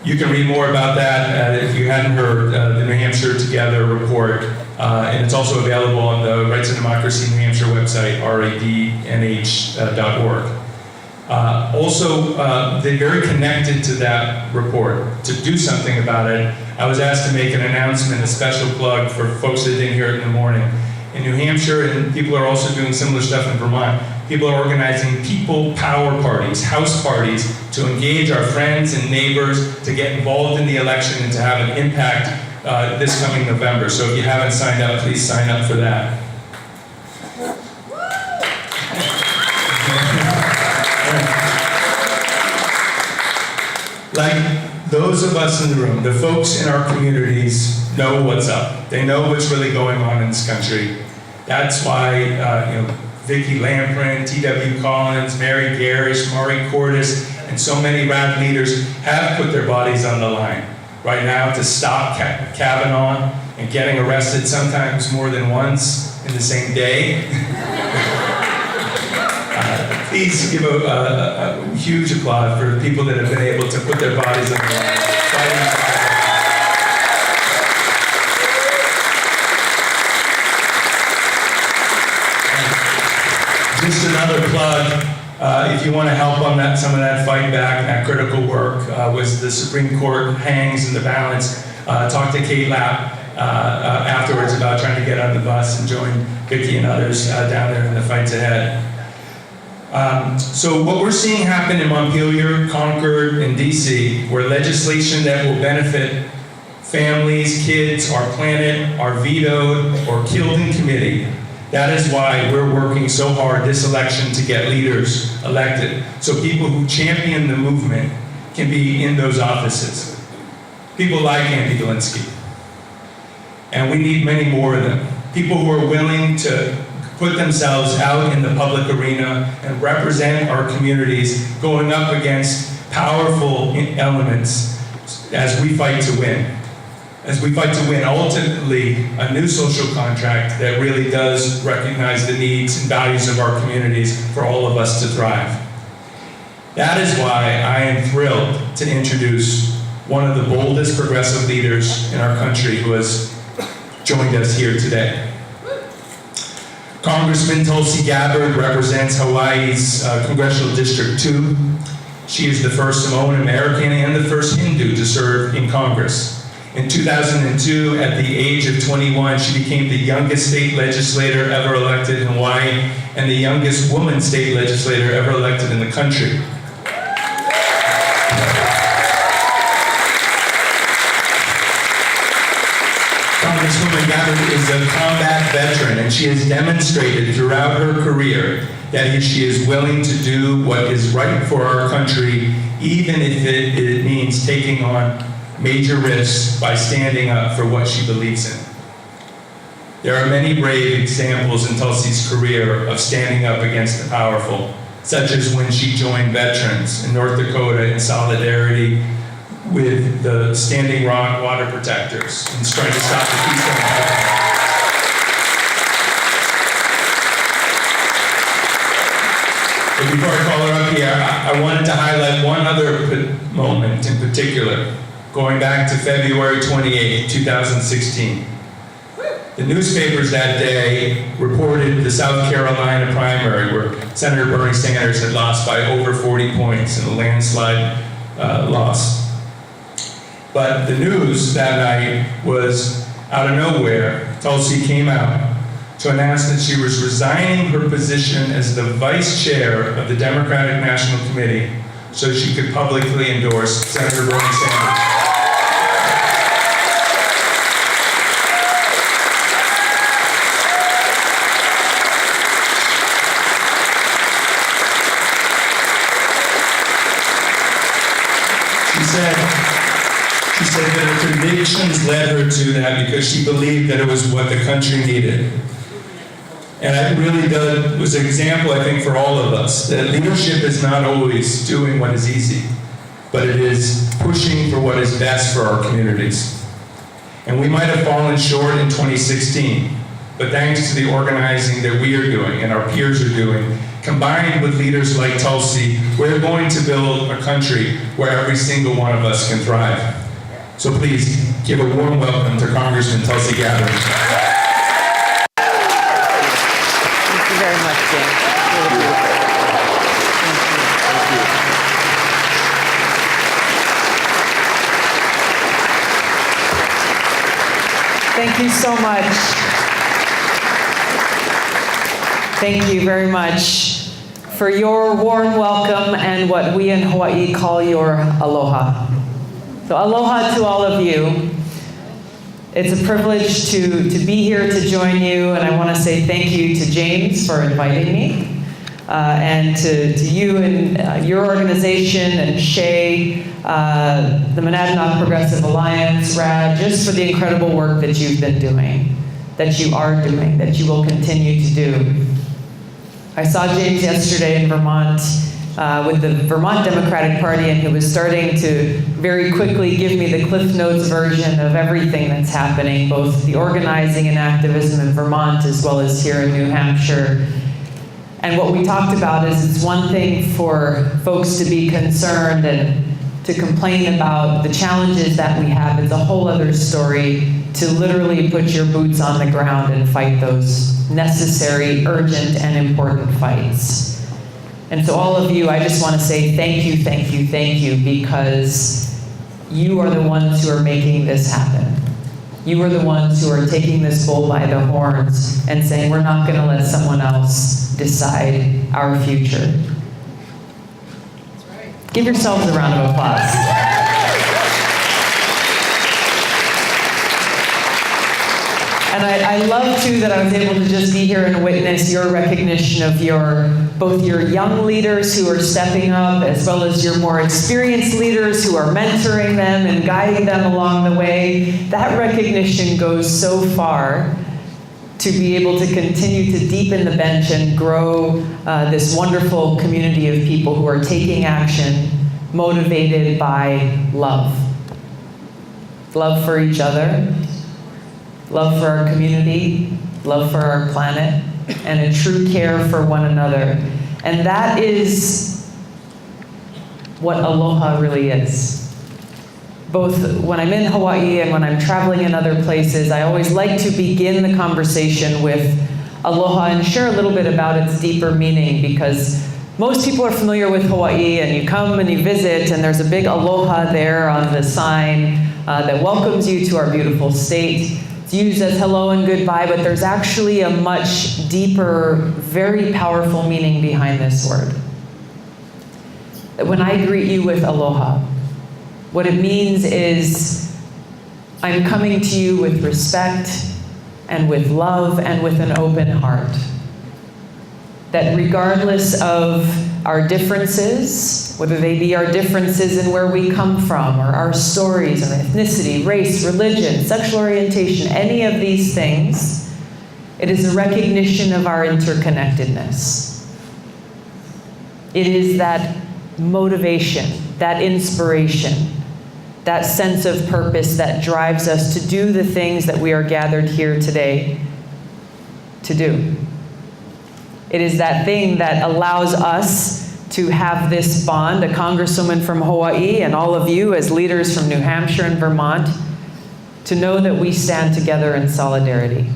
You can read more about that if you hadn't heard the New Hampshire Together report, and it's also available on the Rights and Democracy New Hampshire website, radnh.org. They're very connected to that report. To do something about it, I was asked to make an announcement, a special plug for folks that didn't hear it in the morning. In New Hampshire, and people are also doing similar stuff in Vermont, people are organizing people power parties, house parties, to engage our friends and neighbors, to get involved in the election and to have an impact this coming November. So if you haven't signed up, please sign up for that. Like those of us in the room, the folks in our communities know what's up. They know what's really going on in this country. That's why Vicki Lamprin, T.W. Collins, Mary Garish, Maury Cordes, and so many rad leaders have put their bodies on the line. right now to stop Kavanaugh and getting arrested sometimes more than once in the same day. Please give a huge applause for the people that have been able to put their bodies on the line. Just another plug, if you want to help on that, some of that fight back and that critical work, was the Supreme Court hangs in the balance. Talk to Kate Lapp afterwards about trying to get on the bus and join Vicki and others down there in the fights ahead. So what we're seeing happen in Montpelier, Concord, and DC, where legislation that will benefit families, kids, our planet, are vetoed or killed in committee. That is why we're working so hard this election to get leaders elected, so people who champion the movement can be in those offices. People like Andy Dolinsky. And we need many more of them. People who are willing to put themselves out in the public arena and represent our communities, going up against powerful elements as we fight to win. As we fight to win, ultimately, a new social contract that really does recognize the needs and values of our communities for all of us to thrive. That is why I am thrilled to introduce one of the boldest progressive leaders in our country who has joined us here today. Congressman Tulsi Gabbard represents Hawaii's Congressional District 2. She is the first Samoan American and the first Hindu to serve in Congress. In 2002, at the age of 21, she became the youngest state legislator ever elected in Hawaii and the youngest woman state legislator ever elected in the country. Congresswoman Gabbard is a combat veteran, and she has demonstrated throughout her career that she is willing to do what is right for our country, even if it means taking on major risks by standing up for what she believes in. There are many brave examples in Tulsi's career of standing up against the powerful, such as when she joined veterans in North Dakota in solidarity with the Standing Rock water protectors and trying to stop the Keystone Pipeline. But before I call her up here, I wanted to highlight one other moment in particular, going back to February 28, 2016. The newspapers that day reported the South Carolina primary where Senator Bernie Sanders had lost by over 40 points in a landslide loss. But the news that night was, out of nowhere, Tulsi came out to announce that she was resigning her position as the vice chair of the Democratic National Committee so she could publicly endorse Senator Bernie Sanders. She said that her convictions led her to that because she believed that it was what the country needed. And it really was an example, I think, for all of us, that leadership is not always doing what is easy, but it is pushing for what is best for our communities. And we might have fallen short in 2016, but thanks to the organizing that we are doing and our peers are doing, combined with leaders like Tulsi, we're going to build a country where every single one of us can thrive. So please, give a warm welcome to Congressman Tulsi Gabbard. Thank you very much, James. Thank you so much. Thank you very much for your warm welcome and what we in Hawaii call your aloha. So aloha to all of you. It's a privilege to be here to join you, and I want to say thank you to James for inviting me, and to you and your organization, and Shay, the Monadnock Progressive Alliance, Rad, just for the incredible work that you've been doing, that you are doing, that you will continue to do. I saw James yesterday in Vermont. with the Vermont Democratic Party and who was starting to very quickly give me the Cliff Notes version of everything that's happening, both the organizing and activism in Vermont as well as here in New Hampshire. And what we talked about is it's one thing for folks to be concerned and to complain about the challenges that we have. It's a whole other story to literally put your boots on the ground and fight those necessary, urgent, and important fights. And so all of you, I just want to say thank you, thank you, thank you, because you are the ones who are making this happen. You are the ones who are taking this bull by the horns and saying, we're not going to let someone else decide our future. Give yourselves a round of applause. And I love, too, that I was able to just be here and witness your recognition of both your young leaders who are stepping up, as well as your more experienced leaders who are mentoring them and guiding them along the way. That recognition goes so far to be able to continue to deepen the bench and grow this wonderful community of people who are taking action, motivated by love. Love for each other, love for our community, love for our planet, and a true care for one another. And that is what aloha really is. Both when I'm in Hawaii and when I'm traveling in other places, I always like to begin the conversation with aloha and share a little bit about its deeper meaning, because most people are familiar with Hawaii, and you come and you visit, and there's a big aloha there on the sign that welcomes you to our beautiful state. It's used as hello and goodbye, but there's actually a much deeper, very powerful meaning behind this word. When I greet you with aloha, what it means is I'm coming to you with respect and with love and with an open heart. That regardless of our differences, whether they be our differences in where we come from, or our stories, or ethnicity, race, religion, sexual orientation, any of these things, it is a recognition of our interconnectedness. It is that motivation, that inspiration, that sense of purpose that drives us to do the things that we are gathered here today to do. It is that thing that allows us to have this bond, a congresswoman from Hawaii and all of you as leaders from New Hampshire and Vermont, to know that we stand together in solidarity.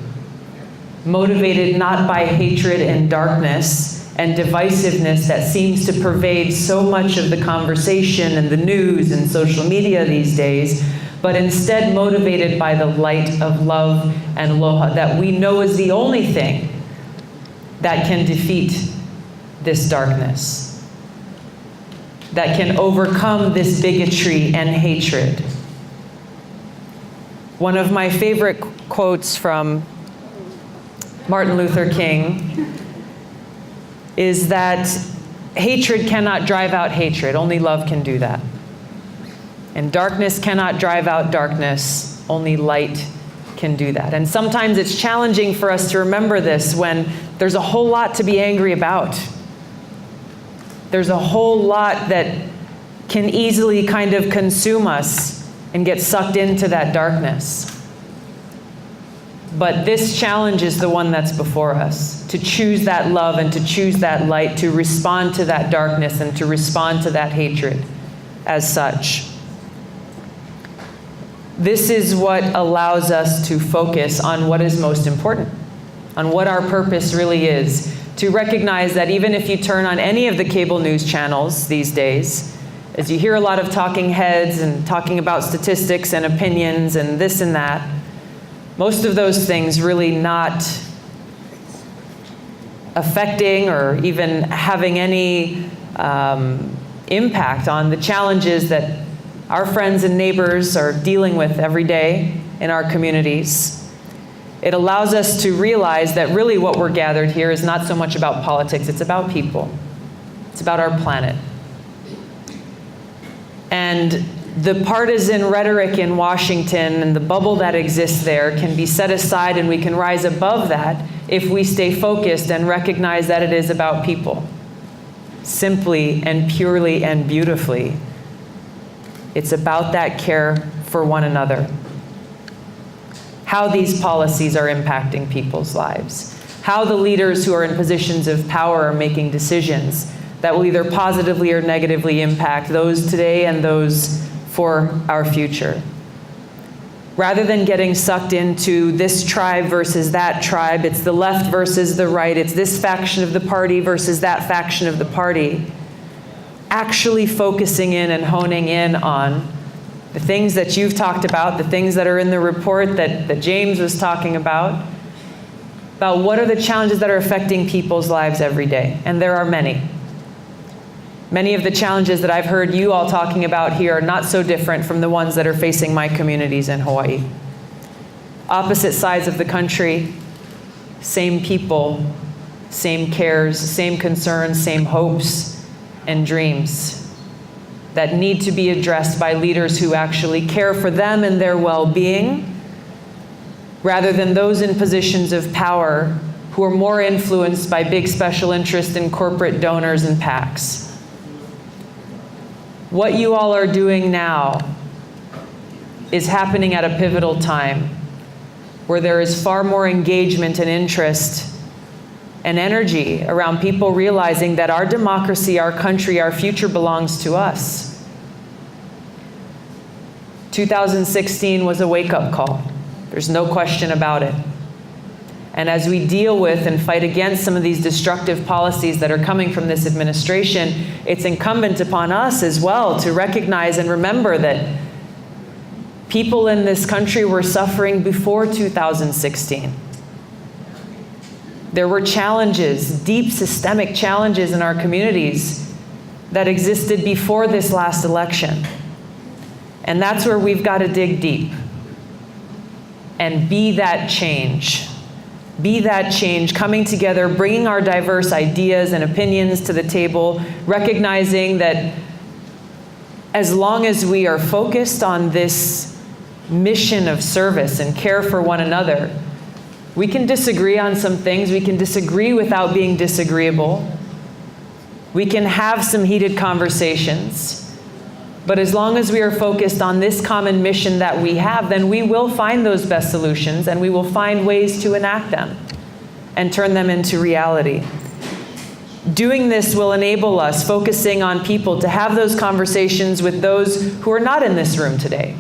Motivated not by hatred and darkness and divisiveness that seems to pervade so much of the conversation and the news and social media these days, but instead motivated by the light of love and aloha that we know is the only thing that can defeat this darkness, that can overcome this bigotry and hatred. One of my favorite quotes from Martin Luther King is that hatred cannot drive out hatred, only love can do that. And darkness cannot drive out darkness, only light can do that. And sometimes it's challenging for us to remember this when there's a whole lot to be angry about. There's a whole lot that can easily kind of consume us and get sucked into that darkness. But this challenge is the one that's before us, to choose that love and to choose that light, to respond to that darkness and to respond to that hatred as such. This is what allows us to focus on what is most important, on what our purpose really is, to recognize that even if you turn on any of the cable news channels these days, as you hear a lot of talking heads and talking about statistics and opinions and this and that, most of those things really not affecting or even having any impact on the challenges that our friends and neighbors are dealing with every day in our communities. It allows us to realize that really what we're gathered here is not so much about politics, it's about people. It's about our planet. And the partisan rhetoric in Washington and the bubble that exists there can be set aside, and we can rise above that if we stay focused and recognize that it is about people. simply and purely and beautifully. It's about that care for one another. How these policies are impacting people's lives. How the leaders who are in positions of power are making decisions that will either positively or negatively impact those today and those for our future. Rather than getting sucked into this tribe versus that tribe, it's the left versus the right, it's this faction of the party versus that faction of the party, actually focusing in and honing in on the things that you've talked about, the things that are in the report that James was talking about what are the challenges that are affecting people's lives every day. And there are many. Many of the challenges that I've heard you all talking about here are not so different from the ones that are facing my communities in Hawaii. Opposite sides of the country, same people, same cares, same concerns, same hopes and dreams that need to be addressed by leaders who actually care for them and their well-being, rather than those in positions of power who are more influenced by big special interests and corporate donors and PACs. What you all are doing now is happening at a pivotal time where there is far more engagement and interest and energy around people realizing that our democracy, our country, our future belongs to us. 2016 was a wake-up call. There's no question about it. And as we deal with and fight against some of these destructive policies that are coming from this administration, it's incumbent upon us as well to recognize and remember that people in this country were suffering before 2016. There were challenges, deep systemic challenges in our communities that existed before this last election. And that's where we've got to dig deep and be that change. Be that change, coming together, bringing our diverse ideas and opinions to the table, recognizing that as long as we are focused on this mission of service and care for one another, we can disagree on some things. We can disagree without being disagreeable. We can have some heated conversations. But as long as we are focused on this common mission that we have, then we will find those best solutions and we will find ways to enact them and turn them into reality. Doing this will enable us, focusing on people, to have those conversations with those who are not in this room today,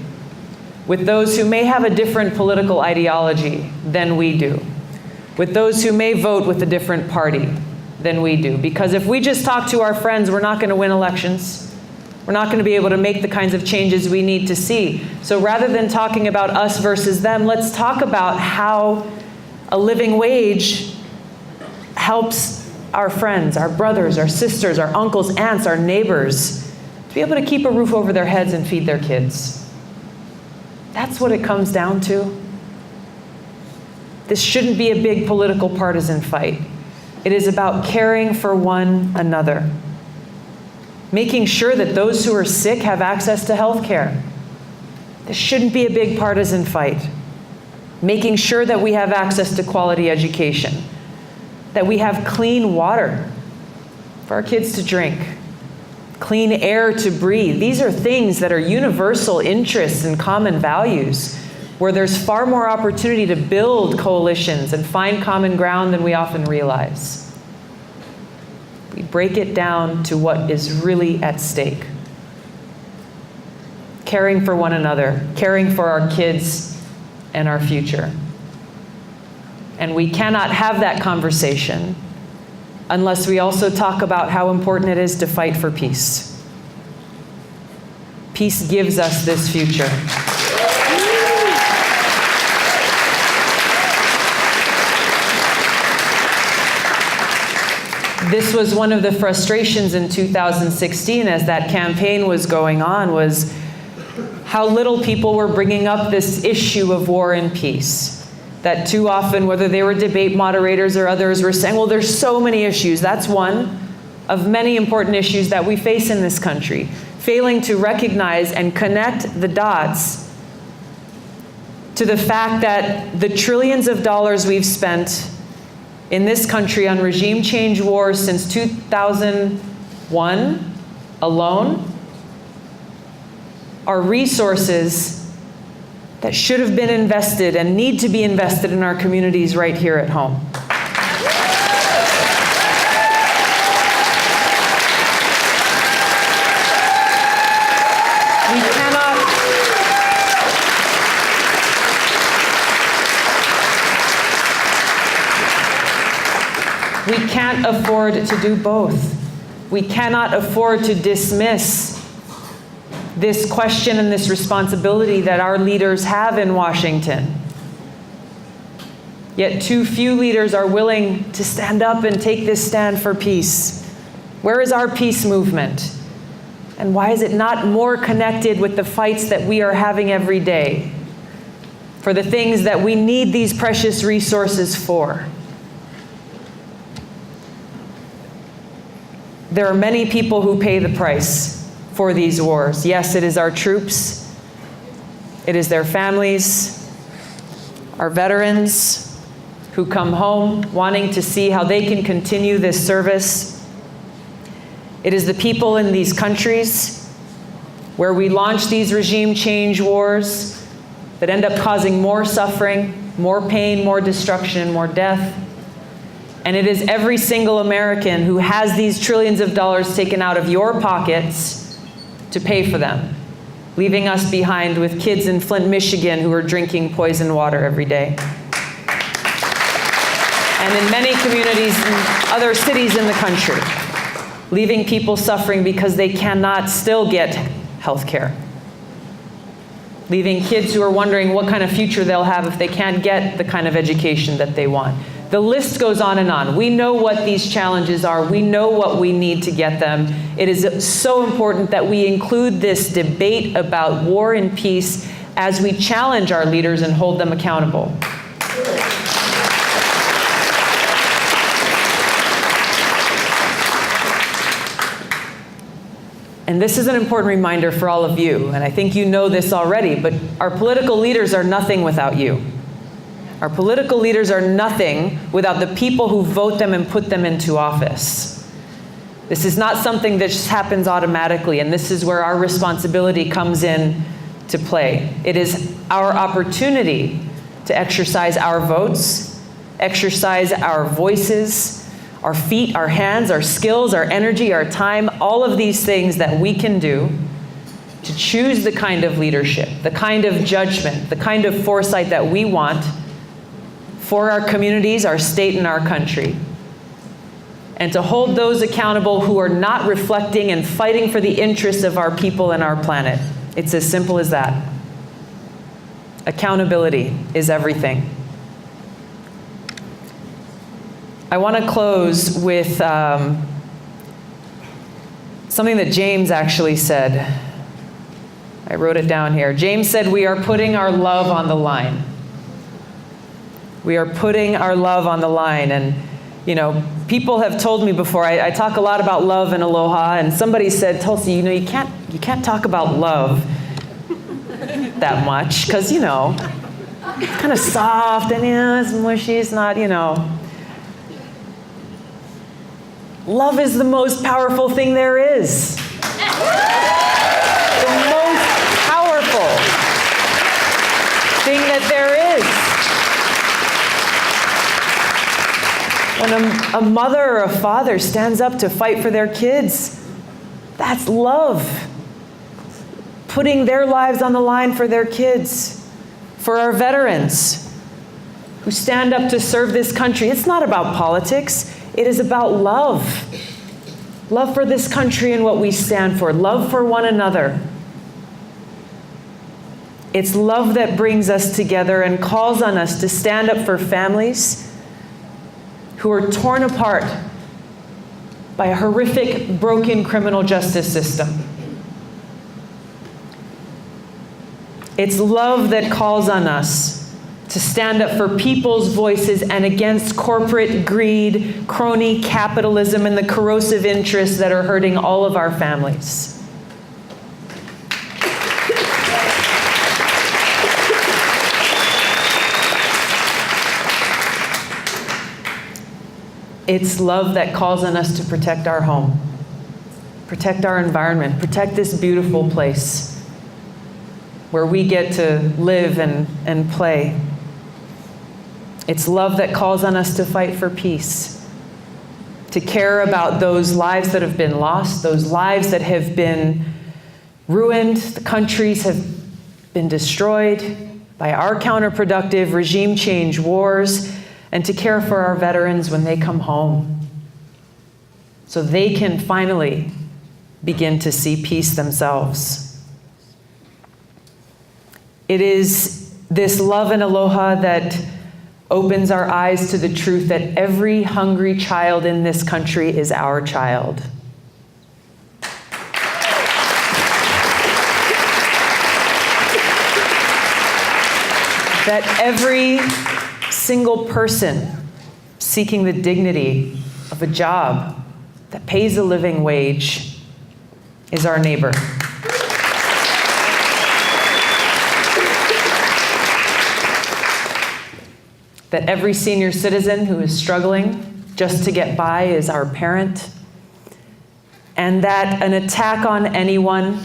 with those who may have a different political ideology than we do, with those who may vote with a different party than we do. Because if we just talk to our friends, we're not going to win elections. We're not going to be able to make the kinds of changes we need to see. So rather than talking about us versus them, let's talk about how a living wage helps our friends, our brothers, our sisters, our uncles, aunts, our neighbors to be able to keep a roof over their heads and feed their kids. That's what it comes down to. This shouldn't be a big political partisan fight. It is about caring for one another. Making sure that those who are sick have access to health care. This shouldn't be a big partisan fight. Making sure that we have access to quality education, that we have clean water for our kids to drink, clean air to breathe. These are things that are universal interests and common values, where there's far more opportunity to build coalitions and find common ground than we often realize. We break it down to what is really at stake. Caring for one another, caring for our kids and our future. And we cannot have that conversation unless we also talk about how important it is to fight for peace. Peace gives us this future. This was one of the frustrations in 2016 as that campaign was going on, was how little people were bringing up this issue of war and peace. That too often, whether they were debate moderators or others, were saying, well, there's so many issues. That's one of many important issues that we face in this country. Failing to recognize and connect the dots to the fact that the trillions of dollars we've spent in this country on regime change wars since 2000 one, alone, are resources that should have been invested and need to be invested in our communities right here at home. We can't afford to do both. We cannot afford to dismiss this question and this responsibility that our leaders have in Washington. Yet too few leaders are willing to stand up and take this stand for peace. Where is our peace movement? And why is it not more connected with the fights that we are having every day for the things that we need these precious resources for? There are many people who pay the price for these wars. Yes, it is our troops. It is their families, our veterans who come home wanting to see how they can continue this service. It is the people in these countries where we launch these regime change wars that end up causing more suffering, more pain, more destruction, and more death. And it is every single American who has these trillions of dollars taken out of your pockets to pay for them, leaving us behind with kids in Flint, Michigan who are drinking poisoned water every day. And in many communities in other cities in the country, leaving people suffering because they cannot still get health care. Leaving kids who are wondering what kind of future they'll have if they can't get the kind of education that they want. The list goes on and on. We know what these challenges are. We know what we need to get them. It is so important that we include this debate about war and peace as we challenge our leaders and hold them accountable. And this is an important reminder for all of you, and I think you know this already, but our political leaders are nothing without you. Our political leaders are nothing without the people who vote them and put them into office. This is not something that just happens automatically, and this is where our responsibility comes in to play. It is our opportunity to exercise our votes, exercise our voices, our feet, our hands, our skills, our energy, our time, all of these things that we can do to choose the kind of leadership, the kind of judgment, the kind of foresight that we want for our communities, our state, and our country. And to hold those accountable who are not reflecting and fighting for the interests of our people and our planet. It's as simple as that. Accountability is everything. I want to close with something that James actually said. I wrote it down here. James said, "We are putting our love on the line." We are putting our love on the line. And, you know, people have told me before, I talk a lot about love and aloha, and somebody said, "Tulsi, you know, you can't talk about love that much, because, you know, it's kind of soft and, it's mushy, it's not, you know." Love is the most powerful thing there is. The most powerful thing that there is. When a mother or a father stands up to fight for their kids, that's love. Putting their lives on the line for their kids, for our veterans who stand up to serve this country. It's not about politics. It is about love. Love for this country and what we stand for. Love for one another. It's love that brings us together and calls on us to stand up for families who are torn apart by a horrific, broken criminal justice system. It's love that calls on us to stand up for people's voices and against corporate greed, crony capitalism, and the corrosive interests that are hurting all of our families. It's love that calls on us to protect our home, protect our environment, protect this beautiful place where we get to live and play. It's love that calls on us to fight for peace, to care about those lives that have been lost, those lives that have been ruined, the countries have been destroyed by our counterproductive regime change wars, and to care for our veterans when they come home so they can finally begin to see peace themselves. It is this love and aloha that opens our eyes to the truth that every hungry child in this country is our child. That every single person seeking the dignity of a job that pays a living wage is our neighbor. That every senior citizen who is struggling just to get by is our parent. And that an attack on anyone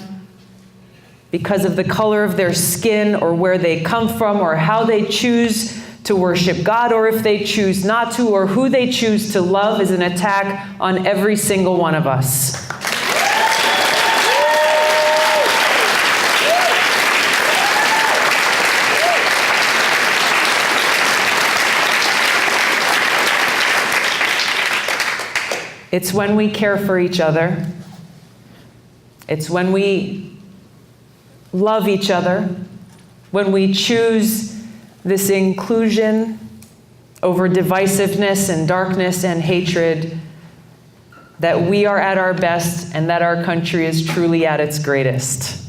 because of the color of their skin or where they come from or how they choose to worship God or if they choose not to or who they choose to love is an attack on every single one of us. It's when we care for each other. It's when we love each other, when we choose this inclusion over divisiveness and darkness and hatred, that we are at our best and that our country is truly at its greatest.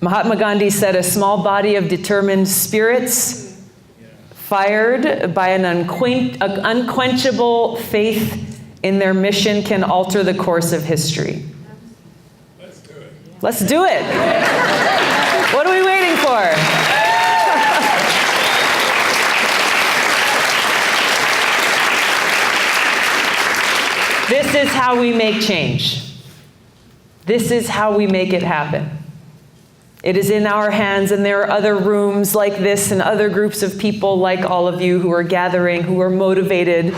Mahatma Gandhi said, "A small body of determined spirits fired by an unquenchable faith in their mission can alter the course of history." Let's do it. Let's do it. What are we waiting for? This is how we make change. This is how we make it happen. It is in our hands, and there are other rooms like this and other groups of people like all of you who are gathering, who are motivated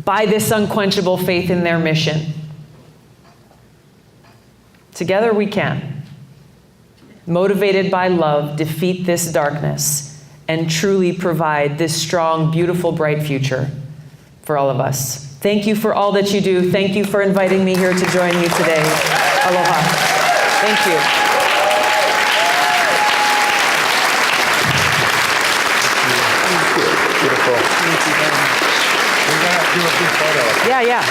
by this unquenchable faith in their mission. Together we can, motivated by love, defeat this darkness and truly provide this strong, beautiful, bright future for all of us. Thank you for all that you do. Thank you for inviting me here to join you today. Aloha. Thank you. Beautiful. Thank you very much. We're going to do a big photo. Yeah, yeah.